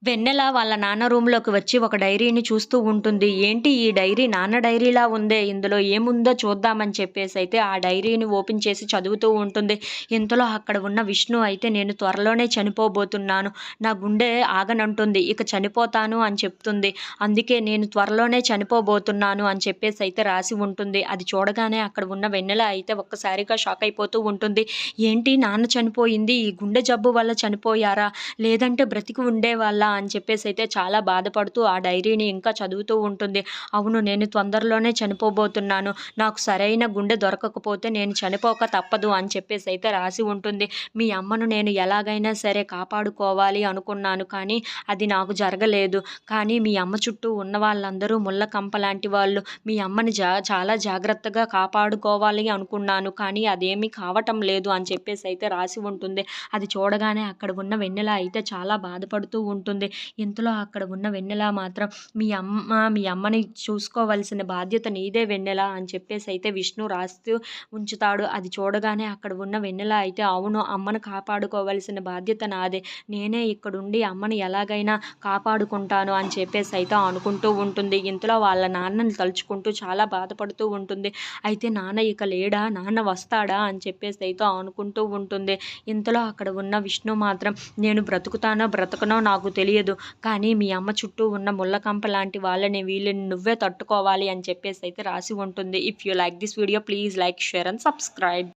వెన్నెల వాళ్ళ నాన్న రూమ్‌లోకి వచ్చి ఒక డైరీని చూస్తూ ఉంటుంది. ఏంటి ఈ డైరీ నాన్న డైరీలా ఉందే! ఇందులో ఏముందో చూద్దామని చెప్పేసైతే ఆ డైరీని ఓపెన్ చేసి చదువుతూ ఉంటుంది. ఇంతలో అక్కడ ఉన్న విష్ణు అయితే నేను త్వరలోనే చనిపోబోతున్నాను. నా గుండె ఆగనంటుంది. ఇక చనిపోతాను అని చెప్తుంది. అందుకే నేను త్వరలోనే చనిపోబోతున్నాను అని చెప్పేసైతే రాసి ఉంటుంది. అది చూడగానే అక్కడ ఉన్న వెన్నెల అయితే ఒక్కసారిగా షాక్ అయిపోతూ ఉంటుంది. ఏంటి నాన్న చనిపోయింది. ఈ గుండె జబ్బు వల్ల చనిపోయారా? లేదంటే బ్రతికి ఉండేవాళ్ళా అని చెప్పేసైతే చాలా బాధపడుతూ ఆ డైరీని ఇంకా చదువుతూ ఉంటుంది. అవును, నేను తొందరలోనే చనిపోబోతున్నాను. నాకు సరైన గుండె దొరకకపోతే నేను చనిపోక తప్పదు అని చెప్పేసైతే రాసి ఉంటుంది. మీ అమ్మను నేను ఎలాగైనా సరే కాపాడుకోవాలి అనుకున్నాను. కానీ అది నాకు జరగలేదు. కానీ మీ అమ్మ చుట్టూ ఉన్న వాళ్ళందరూ ముళ్ళ కంపలాంటి వాళ్ళు. మీ అమ్మని చాలా జాగ్రత్తగా కాపాడుకోవాలి అనుకున్నాను. కానీ అదేమీ కావటం లేదు అని చెప్పేసైతే రాసి ఉంటుంది. అది చూడగానే అక్కడ ఉన్న వెన్నెల అయితే చాలా బాధపడుతూ ఉంటుంది. ఇంతలో అక్కడ ఉన్న వెన్నెల మాత్రం మీ అమ్మని చూసుకోవాల్సిన బాధ్యత నీదే వెన్నెల అని చెప్పేసైతే విష్ణు రాస్తూ ఉంచుతాడు. అది చూడగానే అక్కడ ఉన్న వెన్నెల అయితే అవును, అమ్మను కాపాడుకోవాల్సిన బాధ్యత నాదే. నేనే ఇక్కడుండి అమ్మని ఎలాగైనా కాపాడుకుంటాను అని చెప్పేసైతే అనుకుంటూ ఉంటుంది. ఇంతలో వాళ్ళ నాన్నని తలుచుకుంటూ చాలా బాధపడుతూ ఉంటుంది. అయితే నాన్న ఇక లేడా? నాన్న వస్తాడా? అని చెప్పేసైతే అనుకుంటూ ఉంటుంది. ఇంతలో అక్కడ ఉన్న విష్ణు మాత్రం నేను బ్రతుకుతానో బ్రతకనో నాకు తెలియదు. కానీ మీ అమ్మ చుట్టూ ఉన్న ముళ్ళకంప లాంటి వాళ్ళని వీళ్ళని నువ్వే తట్టుకోవాలి అని చెప్పేసైతే రాసి ఉంటుంది. If you like this video please like, share and subscribe.